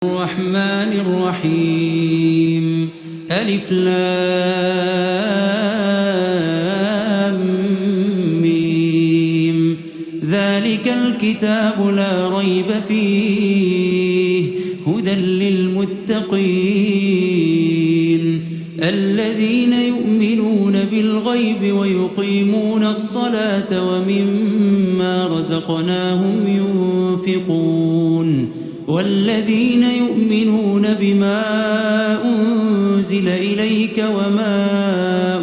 الرحمن الرحيم ألف لام ميم ذلك الكتاب لا ريب فيه هدى للمتقين الذين يؤمنون بالغيب ويقيمون الصلاة ومما رزقناهم ينفقون والذين يؤمنون بما أنزل إليك وما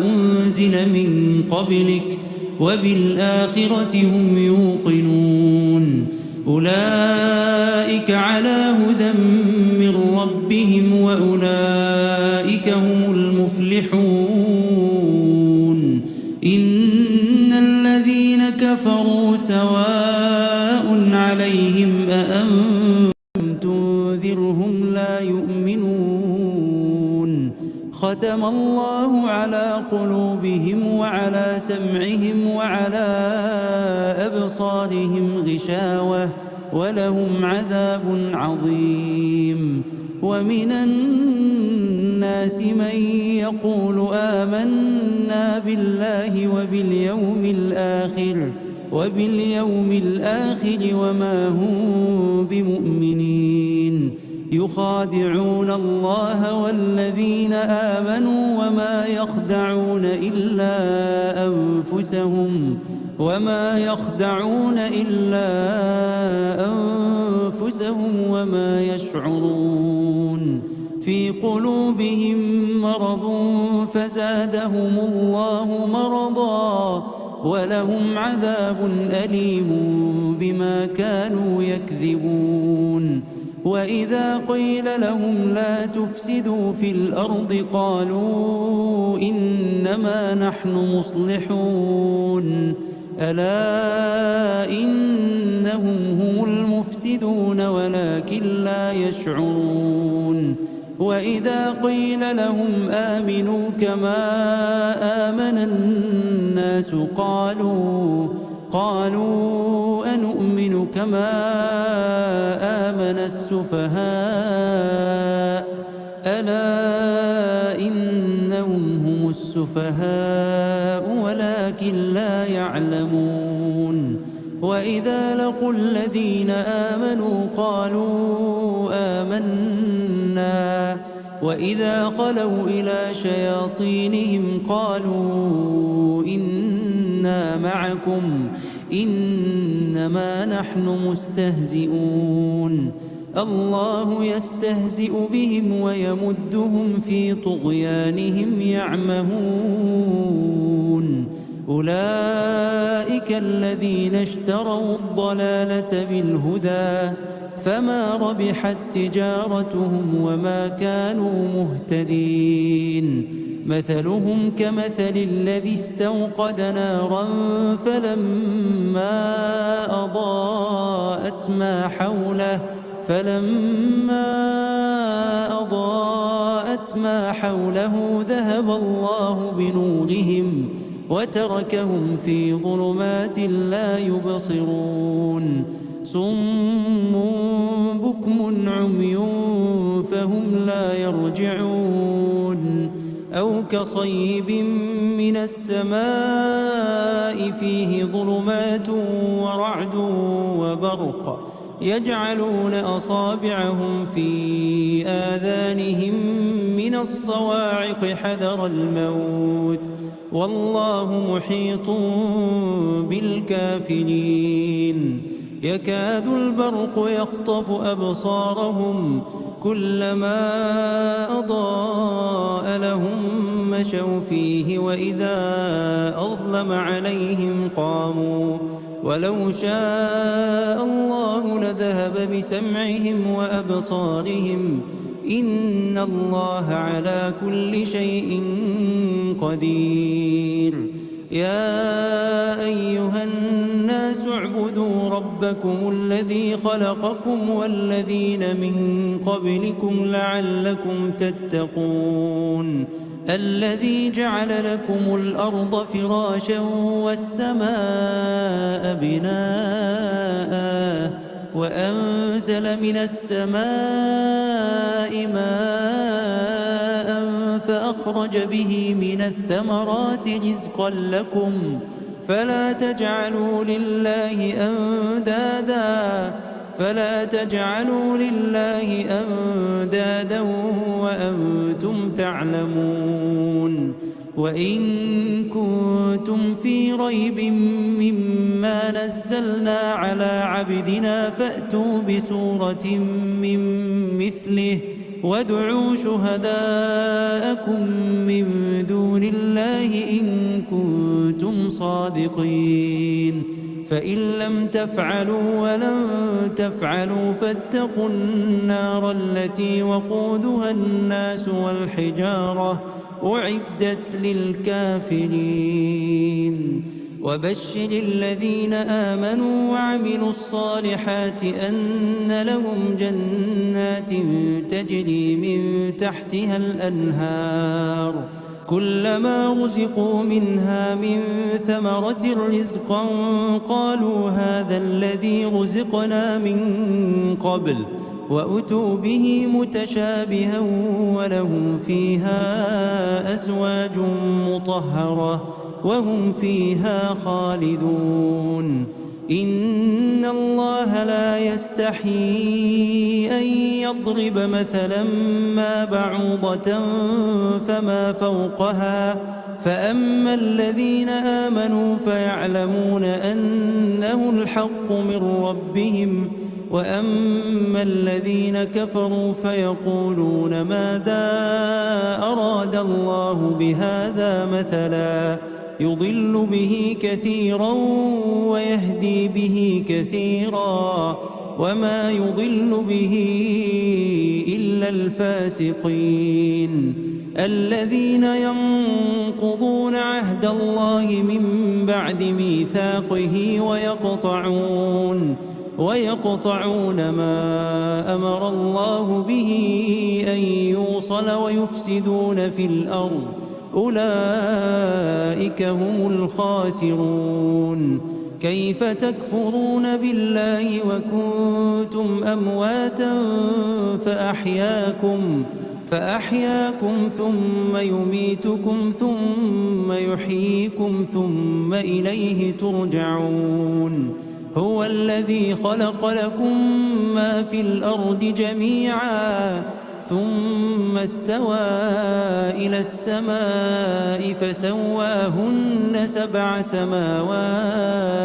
أنزل من قبلك وبالآخرة هم يوقنون أولئك على هدى من ربهم وأولئك هم المفلحون إن الذين كفروا سواء عليهم تنذرهم لا يؤمنون ختم الله على قلوبهم وعلى سمعهم وعلى أبصارهم غشاوة ولهم عذاب عظيم ومن الناس من يقول آمنا بالله وباليوم الآخر وما هم بمؤمنين يخادعون الله والذين آمنوا وما يخدعون إلا أنفسهم وما يشعرون في قلوبهم مرض فزادهم الله مرضا ولهم عذاب أليم بما كانوا يكذبون وإذا قيل لهم لا تفسدوا في الأرض قالوا إنما نحن مصلحون ألا إنهم هم المفسدون ولكن لا يشعرون وإذا قيل لهم آمنوا كما آمن الناس قالوا أنؤمن كما آمن السفهاء ألا إنهم هم السفهاء ولكن لا يعلمون وإذا لقوا الذين آمنوا قالوا آمنا وإذا خلوا إلى شياطينهم قالوا إنا معكم إنما نحن مستهزئون الله يستهزئ بهم ويمدهم في طغيانهم يعمهون أولئك الذين اشتروا الضلالة بالهدى فما ربحت تجارتهم وما كانوا مهتدين مثلهم كمثل الذي استوقد نارا فلما أضاءت ما حوله ذهب الله بنورهم وتركهم في ظلمات لا يبصرون صم بكم عمي فهم لا يرجعون أو كصيب من السماء فيه ظلمات ورعد وبرق يجعلون أصابعهم في آذانهم من الصواعق حذر الموت والله محيط بالكافرين يكاد البرق يخطف أبصارهم كلما أضاء لهم مشوا فيه وإذا أظلم عليهم قاموا ولو شاء الله لذهب بسمعهم وأبصارهم إن الله على كل شيء قدير يا أيها الناس اعبدوا ربكم الذي خلقكم والذين من قبلكم لعلكم تتقون الذي جعل لكم الأرض فراشا والسماء بناء وأنزل من السماء ماء فأخرج به من الثمرات رزقا لكم فلا تجعلوا لله أندادا وأنتم تعلمون. وإن كنتم في ريب مما نزلنا على عبدنا فأتوا بسورة من مثله وادعوا شهداءكم من دون الله إن كنتم صادقين. فإن لم تفعلوا ولن تفعلوا فاتقوا النار التي وقودها الناس والحجارة أعدت للكافرين. وبشر الذين آمنوا وعملوا الصالحات أن لهم جنات تجري من تحتها الأنهار كلما رزقوا منها من ثمرة رزقا قالوا هذا الذي رزقنا من قبل وأتوا به متشابها ولهم فيها أزواج مطهرة وهم فيها خالدون. إن الله لا يستحيي أن يضرب مثلا ما بعوضة فما فوقها فأما الذين آمنوا فيعلمون أنه الحق من ربهم وأما الذين كفروا فيقولون ماذا أراد الله بهذا مثلا يضل به كثيرا ويهدي به كثيرا وما يضل به إلا الفاسقين الذين ينقضون عهد الله من بعد ميثاقه ويقطعون ما أمر الله به أن يوصل ويفسدون في الأرض أولئك هم الخاسرون. كيف تكفرون بالله وكنتم أمواتا فأحياكم ثم يميتكم ثم يحييكم ثم إليه ترجعون. هو الذي خلق لكم ما في الأرض جميعا ثم استوى إلى السماء فسواهن 7 سماوات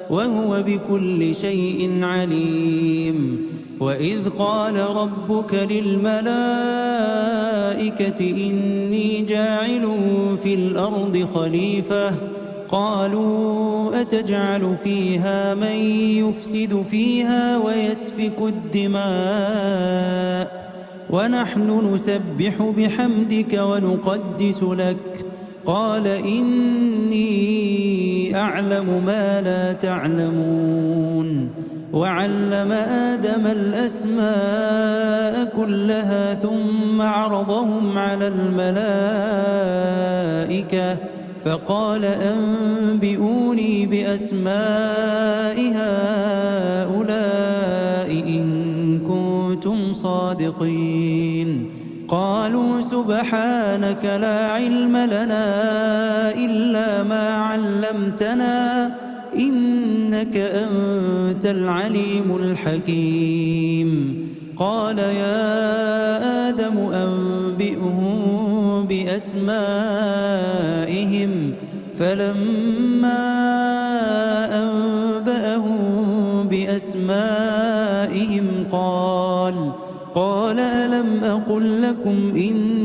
وهو بكل شيء عليم. وإذ قال ربك للملائكة إني جاعل في الأرض خليفة قالوا أتجعل فيها من يفسد فيها ويسفك الدماء ونحن نسبح بحمدك ونقدس لك قال إني أعلم ما لا تعلمون. وعلم آدم الأسماء كلها ثم عرضهم على الملائكة فقال أنبئوني بأسماء هؤلاء إن كنتم صادقين. قالوا سبحانك لا علم لنا إلا ما علمتنا إنك أنت العليم الحكيم. قال يا آدم أنبئهم بأسمائهم فلما أنبأهم بأسمائهم قال ألم أقل لكم إني